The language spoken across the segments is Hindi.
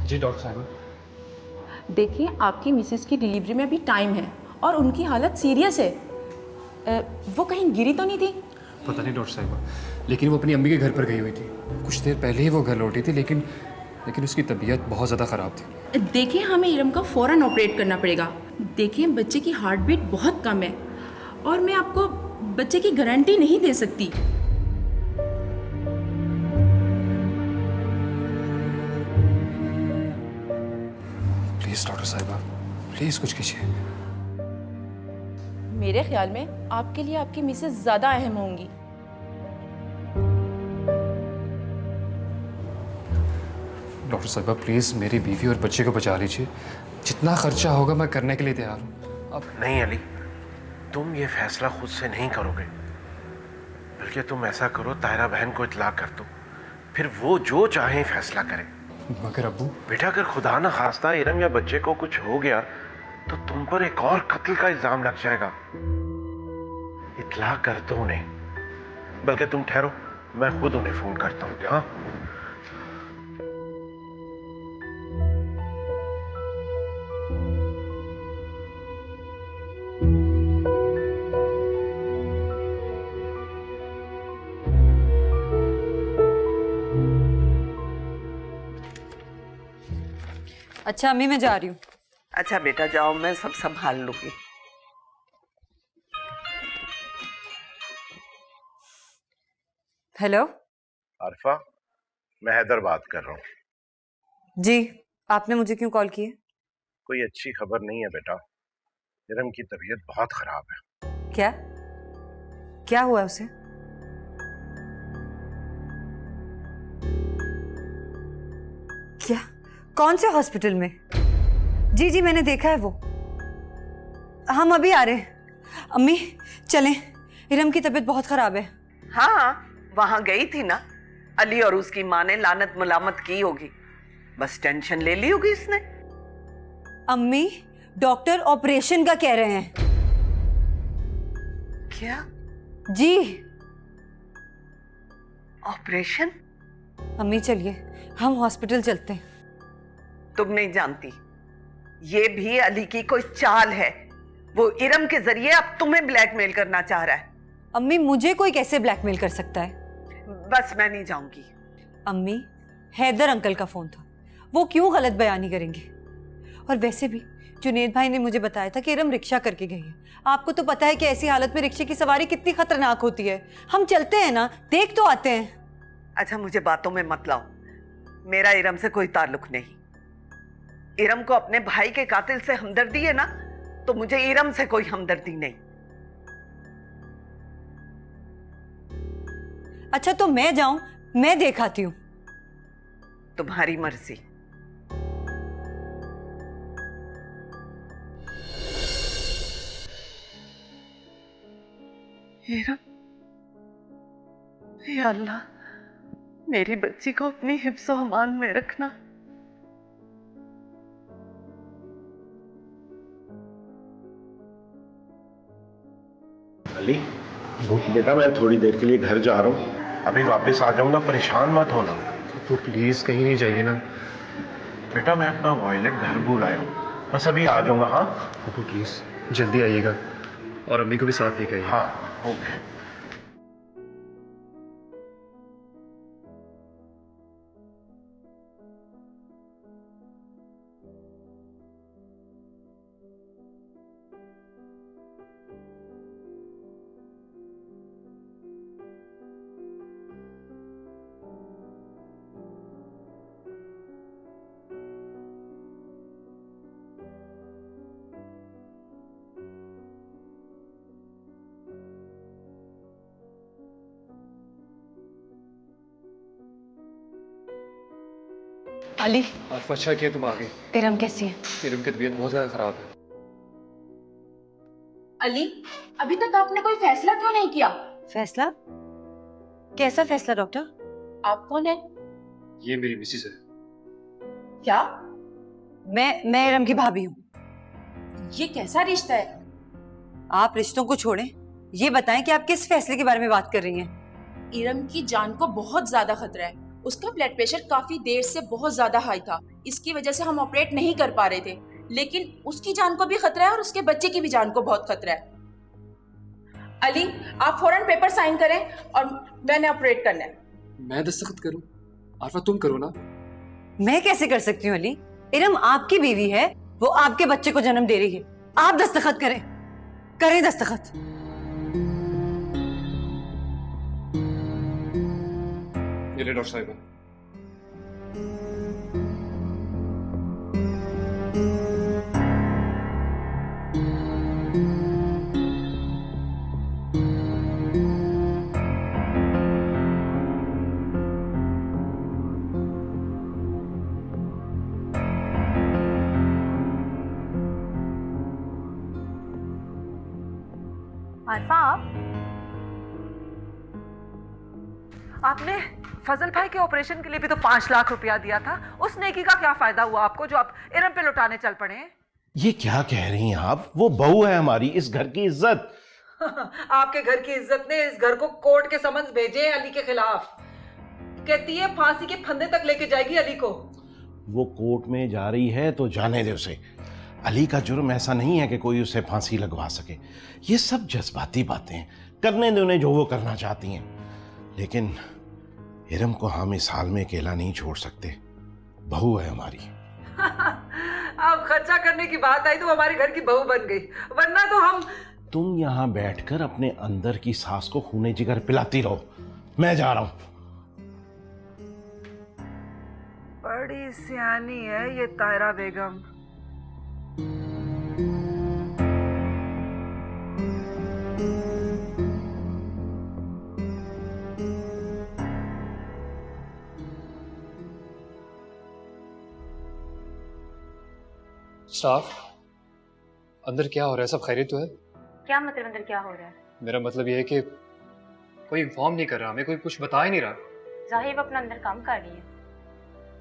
जी डॉक्टर साहब। देखिए, आपकी मिसेस की डिलीवरी में अभी टाइम है और उनकी हालत सीरियस है। वो कहीं गिरी तो नहीं थी? पता नहीं डॉक्टर साहब, लेकिन वो अपनी अम्मी के घर पर गई हुई थी। कुछ देर पहले ही वो घर लौटी थी, लेकिन उसकी तबीयत बहुत ज़्यादा ख़राब थी। देखिए, हमें इरम का फ़ौरन ऑपरेट करना पड़ेगा। देखिए, बच्चे की हार्ट बीट बहुत कम है और मैं आपको बच्चे की गारंटी नहीं दे सकती। प्लीज़ डॉक्टर साहिबा, प्लीज़ कुछ कीजिए। मेरे ख्याल में आपके लिए आपकी मिसेस ज़्यादा अहम होंगी। डॉक्टर साहिबा प्लीज़ मेरी बीवी और बच्चे को बचा लीजिए। जितना खर्चा होगा मैं करने के लिए तैयार हूँ। अब नहीं अली, तुम ये फैसला खुद से नहीं करोगे, बल्कि तुम ऐसा करो, तायरा बहन को इत्तला कर दो, फिर वो जो चाहे फैसला करे। मगर अब्बू। बेटा, अगर खुदा ना खास्ता इरम या बच्चे को कुछ हो गया तो तुम पर एक और कत्ल का इल्जाम लग जाएगा। इत्तला कर दो उन्हें, बल्कि तुम ठहरो, मैं खुद उन्हें फोन करता हूँ। हाँ, अच्छा अम्मी, मैं जा रही हूँ। अच्छा बेटा जाओ, मैं सब संभाल लूंगी। हेलो आरफा, मैं हैदर बात कर रहा हूँ। जी, आपने मुझे क्यों कॉल किया? कोई अच्छी खबर नहीं है बेटा, इरम की तबीयत बहुत खराब है। क्या क्या हुआ उसे? क्या? कौन से हॉस्पिटल में? जी जी, मैंने देखा है वो। हम अभी आ रहे हैं। अम्मी चलें, इरम की तबीयत बहुत खराब है। हाँ, वहां गई थी ना, अली और उसकी माँ ने लानत मलामत की होगी, बस टेंशन ले ली होगी इसने। अम्मी, डॉक्टर ऑपरेशन का कह रहे हैं। क्या? जी। ऑपरेशन? अम्मी चलिए, हम हॉस्पिटल चलते हैं। तुम नहीं जानती, ये भी अली की कोई चाल है। वो इरम के जरिए अब तुम्हें ब्लैकमेल करना चाह रहा है। अम्मी, मुझे कोई कैसे ब्लैकमेल कर सकता है? बस मैं नहीं जाऊंगी। अम्मी, हैदर अंकल का फोन था, वो क्यों गलत बयानी करेंगे? और वैसे भी जुनेद भाई ने मुझे बताया था कि इरम रिक्शा करके गई है। आपको तो पता है कि ऐसी हालत में रिक्शे की सवारी कितनी खतरनाक होती है। हम चलते हैं ना, देख तो आते हैं। अच्छा मुझे बातों में मत लाओ, मेरा इरम से कोई ताल्लुक नहीं। इरम को अपने भाई के कातिल से हमदर्दी है ना, तो मुझे इरम से कोई हमदर्दी नहीं। अच्छा तो मैं जाऊं? मैं देख आती हूँ। तुम्हारी मर्जी। इरम, या अल्लाह, मेरी बच्ची को अपनी हिफ्ज़ व अमान में रखना। अली बेटा, मैं थोड़ी देर के लिए घर जा रहा हूँ, अभी वापस आ जाऊंगा, परेशान मत होना। तो प्लीज़ कहीं नहीं जाइए ना। बेटा मैं अपना वॉयलेट घर भूल आया हूँ, बस अभी आ जाऊंगा। हाँ अब्बू प्लीज़ जल्दी आइएगा, और अम्मी को भी साथ लेकर आइए। हाँ, ओके। अली, आप अच्छा किया तुम आ गई। इरम कैसी है? इरम की तबीयत बहुत ज़्यादा ख़राब है। अली, अभी तक आपने कोई फैसला क्यों नहीं किया? फैसला? कैसा फैसला डॉक्टर? आप कौन है? ये मेरी मिसेस है। क्या? मैं इरम की भाभी हूँ। ये कैसा रिश्ता है? आप रिश्तों को छोड़ें, ये बताएं कि आप किस फैसले के बारे में बात कर रही हैं? इरम की जान को बहुत ज्यादा खतरा है। उसका ब्लड प्रेशर काफी देर से बहुत ज्यादा हाई था। इसकी वजह से हम ऑपरेट नहीं कर पा रहे थे, लेकिन उसकी जान को भी खतरा है और उसके बच्चे की भी जान को बहुत खतरा है। अली, आप फौरन पेपर साइन करें और मैंने ऑपरेट करना है। मैं दस्तखत करूं? आरफा तुम करो ना। मैं कैसे कर सकती हूँ अली? इरम आपकी बीवी है, वो आपके बच्चे को जन्म दे रही है। आप दस्तखत करें, करें दस्तखत। ये ले डॉक्टर साहिबा। आरफा, आपने फजल भाई के ऑपरेशन के लिए भी तो 5 लाख रुपया दिया था। उस नेकी का क्या फायदा हुआ आपको जो आप इरम पे लुटाने चल पड़े हैं? ये क्या कह रही हैं आप? वो बहू है हमारी, इस घर की इज्जत। आपके घर की इज्जत ने इस घर को कोर्ट के समन्स भेजे अली के खिलाफ। कहती है फांसी के फंदे तक लेके जाएगी अली को। वो कोर्ट में जा रही है तो जाने दे उसे। अली का जुर्म ऐसा नहीं है कि कोई उसे फांसी लगवा सके। ये सब जज्बाती बातें हैं, करने दे उन्हें जो वो करना चाहती हैं। लेकिन इरम को हम इस हाल में अकेला नहीं छोड़ सकते, बहू है हमारी। अब खर्चा करने की बात आई तो हमारे घर की बहू बन गई, वरना तो हम। तुम यहाँ बैठकर अपने अंदर की सास को खूने जिगर पिलाती रहो, मैं जा रहा हूं। बड़ी सियानी है ये तायरा बेगम। स्टाफ, अंदर क्या हो रहा है? सब खैरियत तो है? क्या मतलब अंदर क्या हो रहा है? मेरा मतलब ये है कि कोई इन्फॉर्म नहीं कर रहा, हमें कोई कुछ बता ही नहीं रहा। जाहिर अपना अंदर काम कर रही है।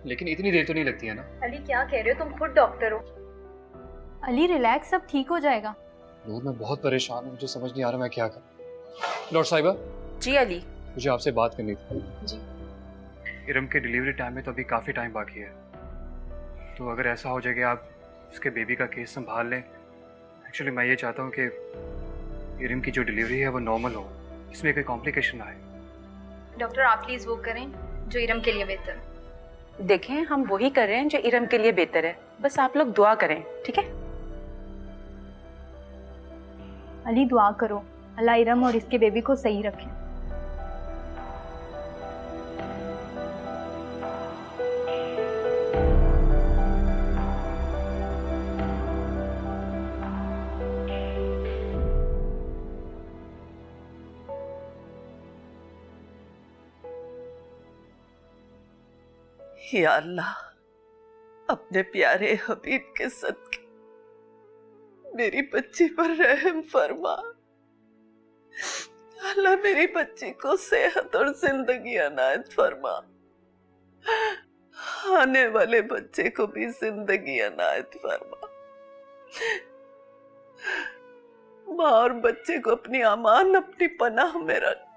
लेकिन इतनी देर तो नहीं लगती है ना? अली क्या कह रहे हो, तुम खुद डॉक्टर हो। अली रिलैक्स, सब ठीक हो जाएगा। नूर, मैं बहुत परेशान हूँ, मुझे समझ नहीं आ रहा मैं क्या करूँ। डॉक्टर साहिबा, जी अली। मुझे आपसे बात करनी थी। जी। इरम के डिलीवरी टाइम में तो अभी काफ़ी टाइम बाकी है, तो अगर ऐसा हो जाए कि आप उसके बेबी का केस संभाल लें। एक्चुअली मैं ये चाहता हूँ कि इरम की जो डिलीवरी है वो नॉर्मल हो, इसमें कोई कॉम्प्लिकेशन ना आए। डॉक्टर आप प्लीज वो करें जो इरम के लिए बेहतर है। देखें, हम वही कर रहे हैं जो इरम के लिए बेहतर है, बस आप लोग दुआ करें, ठीक है? अली दुआ करो, अल्लाह इरम और इसके बेबी को सही रखे। या अल्लाह, अपने प्यारे हबीब के सदके मेरी बच्ची पर रहम फरमा। अल्लाह मेरी बच्ची को सेहत और जिंदगी अनायत फरमा। आने वाले बच्चे को भी जिंदगी अनायत फरमा। माँ और बच्चे को अपनी अमान, अपनी पनाह में रख,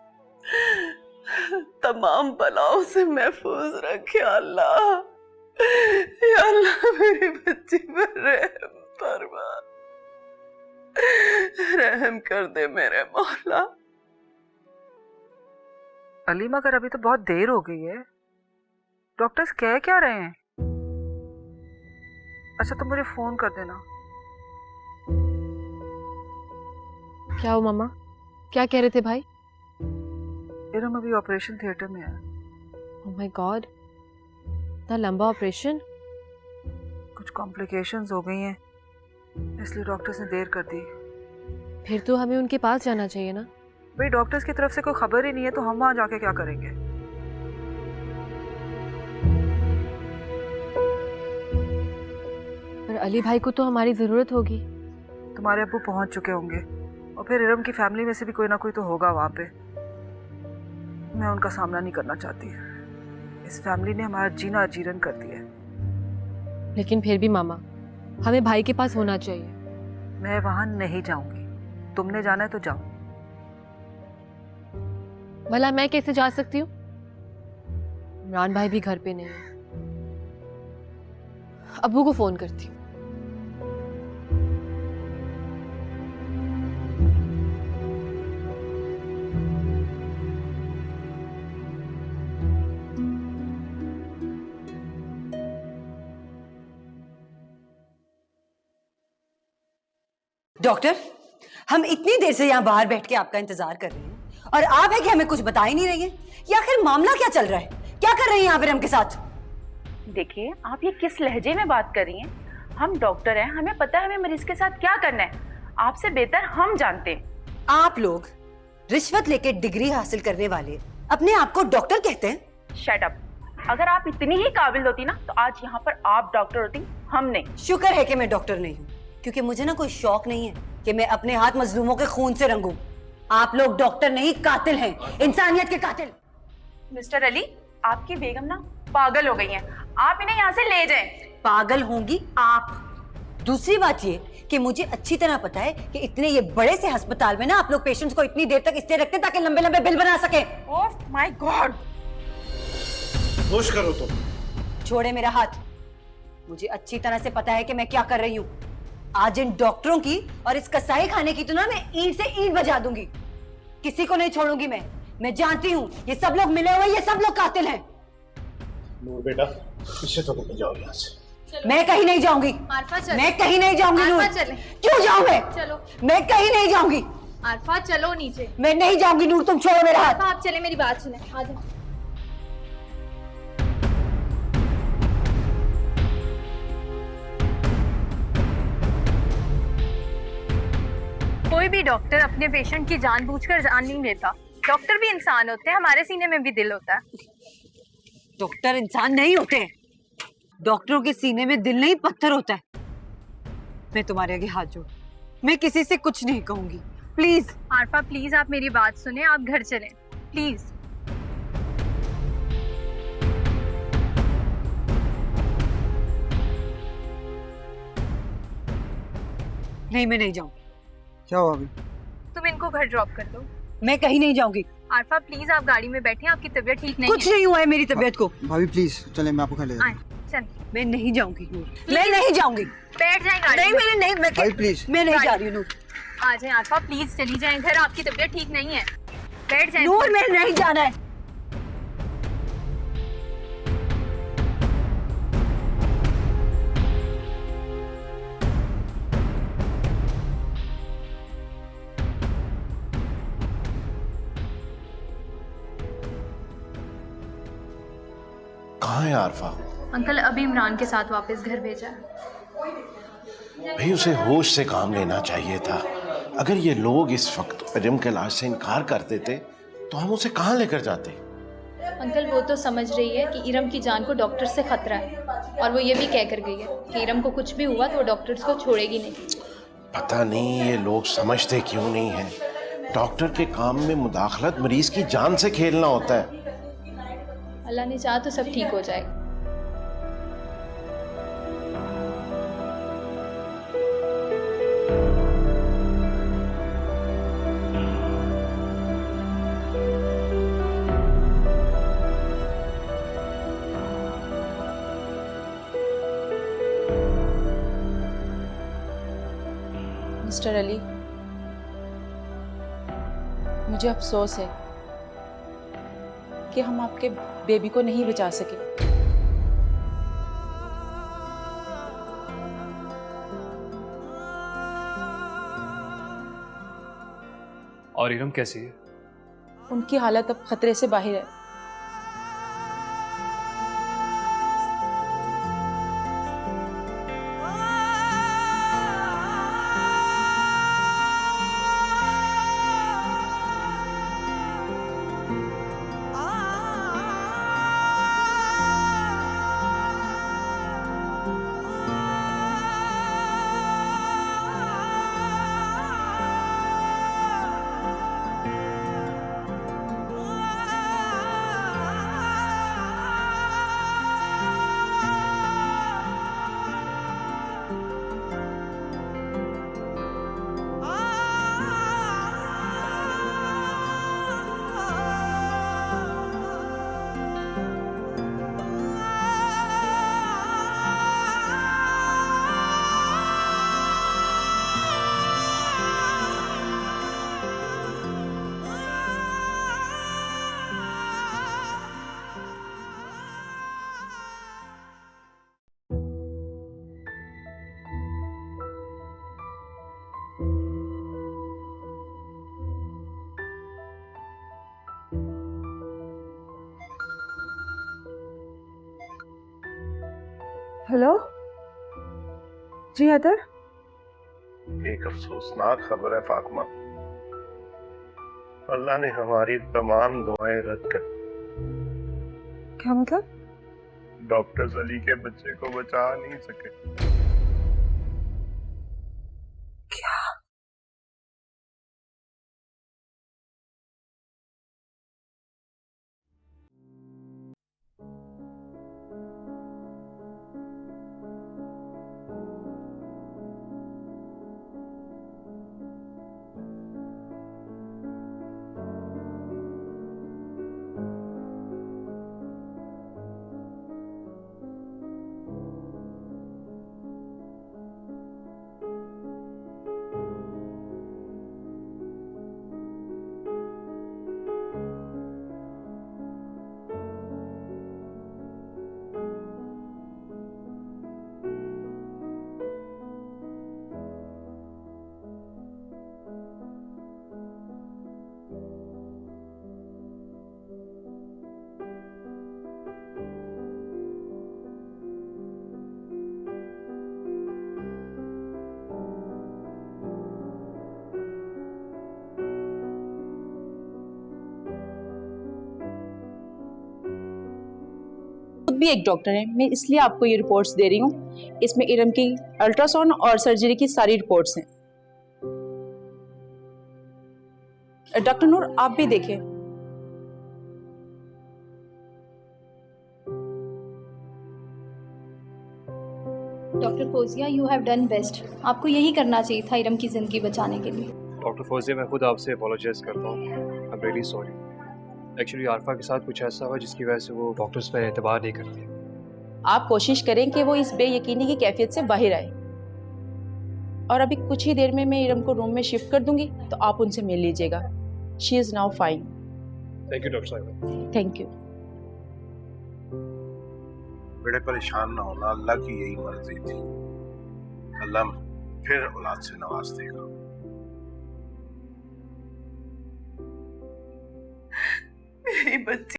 तमाम बलाओं से महफूज रखे। अल्लाह, या अल्लाह मेरी बच्ची पर रहम फरमा, रहम कर दे मेरे मौला। अली, मगर अभी तो बहुत देर हो गई है, डॉक्टर्स कह क्या रहे हैं? अच्छा, तो मुझे फोन कर देना। क्या हो मामा, क्या कह रहे थे भाई? इरम अभी ऑपरेशन थिएटर में है। ओह माय गॉड, इतना लंबा ऑपरेशन? कुछ कॉम्प्लिकेशंस हो गई हैं, इसलिए डॉक्टर्स ने देर कर दी। फिर तो हमें उनके पास जाना चाहिए ना। भाई, डॉक्टर्स की तरफ से कोई खबर ही नहीं है तो हम वहां जाके क्या करेंगे? पर अली भाई को तो हमारी जरूरत होगी। तुम्हारे अब्बू पहुंच चुके होंगे और फिर इरम की फैमिली में से भी कोई ना कोई तो होगा वहां पे। मैं उनका सामना नहीं करना चाहती। इस फैमिली ने हमारा जीना अजीरन कर दिया है। लेकिन फिर भी मामा, हमें भाई के पास होना चाहिए। मैं वहां नहीं जाऊंगी, तुमने जाना है तो जाओ। भला मैं कैसे जा सकती हूँ? इमरान भाई भी घर पे नहीं है। अब्बू को फोन करती हूँ। डॉक्टर, हम इतनी देर से यहाँ बाहर बैठ के आपका इंतजार कर रहे हैं और आप है कि हमें कुछ बता ही नहीं रही हैं। ये आखिर मामला क्या चल रहा है? क्या कर रही हैं आप इरम के साथ? देखिए, आप ये किस लहजे में बात कर रही हैं? हम डॉक्टर हैं, हमें पता है हमें मरीज के साथ क्या करना है। आपसे बेहतर हम जानते हैं। आप लोग रिश्वत लेके डिग्री हासिल करने वाले अपने आप को डॉक्टर कहते हैं? Shut up. अगर आप इतनी ही काबिल होती ना तो आज यहाँ पर आप डॉक्टर होती, हम नहीं। शुक्र है कि मैं डॉक्टर नहीं हूँ, क्योंकि मुझे ना कोई शौक नहीं है कि मैं अपने हाथ मजलूमों के खून से रंगूं। आप लोग डॉक्टर नहीं, कातिल हैं, इंसानियत के कातिल। मिस्टर अली, आपकी बेगम ना पागल हो गई हैं। आप इन्हें यहाँ से ले जाएं। पागल होंगी आप। दूसरी बात ये कि मुझे अच्छी तरह पता है कि इतने ये बड़े से अस्पताल में ना आप लोग पेशेंट्स को इतनी देर तक इसलिए रखते ताकि लंबे लंबे बिल बना सके। Oh my God. होश करो तुम। छोड़े मेरा हाथ। मुझे अच्छी तरह से पता है कि मैं क्या कर रही हूँ। आज इन डॉक्टरों की और इस कसाई खाने की तो ना मैं ईंट से ईंट बजा दूंगी। किसी को नहीं छोड़ूंगी मैं जानती हूँ ये सब लोग मिले हुए, ये सब लोग कातिल हैं। नूर बेटा, इसे तो लेके जाओ यहाँ से। मैं कहीं नहीं जाऊंगी। आरफा चलो। मैं कहीं नहीं जाऊंगी नूर। आरफा चले। क्यों जाऊं मैं? चलो। मैं कहीं नहीं जाऊंगी। आरफा चलो नीचे। मैं नहीं जाऊंगी नूर, तुम छोड़ो मेरा हाथ। आरफा आप चले, मेरी बात सुने, आ जाओ। कोई भी डॉक्टर अपने पेशेंट की जानबूझकर जान नहीं लेता। डॉक्टर भी इंसान होते हैं, हमारे सीने में भी दिल होता है। डॉक्टर इंसान नहीं होते हैं। डॉक्टरों के सीने में दिल नहीं, पत्थर होता है। मैं तुम्हारे आगे हाथ जोड़, मैं किसी से कुछ नहीं कहूंगी, प्लीज। आरफा प्लीज आप मेरी बात सुने, आप घर चलें प्लीज। नहीं, मैं नहीं जाऊंगी। क्या हुआ अभी? तुम इनको घर ड्रॉप कर दो। मैं कहीं नहीं जाऊंगी। आरफा प्लीज आप गाड़ी में बैठे, आपकी तबीयत ठीक नहीं कुछ है। नहीं हुआ है मेरी तबीयत को। भाभी प्लीज चले, मैं आपको घर ले जाता आए, हूँ। चल मैं नहीं जाऊंगी नूर, मैं नहीं जाऊंगी। बैठ जाए गाड़ी नहीं, में। मैंने नहीं, भाई प्लीज। मैं नहीं गाड़ी- जा रही हूँ नूर। आ जाए आरफा प्लीज, चली जाए घर, आपकी तबीयत ठीक नहीं है। बैठ जाए। नूर, मैं नहीं जाना है। कहाँ है आरफा? अंकल अभी इमरान के साथ वापस घर भेजा। भाई उसे होश से काम लेना चाहिए था। अगर ये लोग इस वक्त इरम के इलाज से इनकार कर देते तो हम उसे कहाँ लेकर जाते? अंकल वो तो समझ रही है कि इरम की जान को डॉक्टर से खतरा है, और वो ये भी कह कर गई है कि इरम को कुछ भी हुआ तो वो डॉक्टर्स को छोड़ेगी नहीं। पता नहीं ये लोग समझते क्यों नहीं है। डॉक्टर के काम में मुदाखलत मरीज की जान से खेलना होता है। अल्लाह ने चाहा तो सब ठीक हो जाएगा। मिस्टर अली, मुझे अफसोस है कि हम आपके बेबी को नहीं बचा सके। और इरम कैसी है? उनकी हालत अब खतरे से बाहर है। हेलो जी हैदर। एक अफसोसनाक खबर है फातिमा, अल्लाह ने हमारी तमाम दुआएं रद्द कर। क्या मतलब? डॉक्टर्स अली के बच्चे को बचा नहीं सके। क्या? खुद भी एक डॉक्टर हैं, मैं इसलिए आपको ये रिपोर्ट्स दे रही हूँ। इसमें इरम की अल्ट्रासाउंड और सर्जरी की सारी रिपोर्ट्स हैं। डॉक्टर नूर, आप भी देखिए। Doctor Fauzia, you have done best. आपको यही करना चाहिए था इरम की ज़िंदगी बचाने के लिए। डॉक्टर फौजिया, मैं खुद आपसे अपोलोजाइज करता हूँ। I am really sorry. Actually Arfa के साथ कुछ ऐसा हुआ जिसकी वजह से वो डॉक्टर्स पर एतबार नहीं करती। आप कोशिश करें कि वो इस बेयकीनी की कैफियत से बाहर आए, और अभी कुछ ही देर में मैं इरम को रूम में शिफ्ट कर दूंगी, तो आप उनसे मिल लीजिएगा। She is now fine. Thank you doctor साहब। Thank you. बड़े परेशान ना होना, अल्लाह की यही मर्जी थी। अल्लाह फिर औलाद से नवाज देगा। मेरी बच्ची।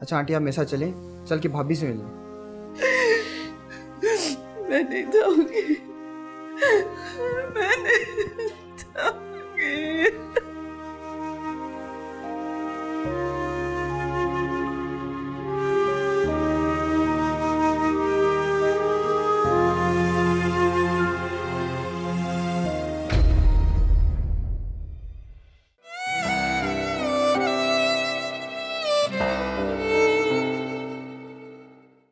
अच्छा आंटी, आप मेरे साथ चलें, चल के भाभी से मिलें। मैं नहीं जाऊंगी। मैं नहीं।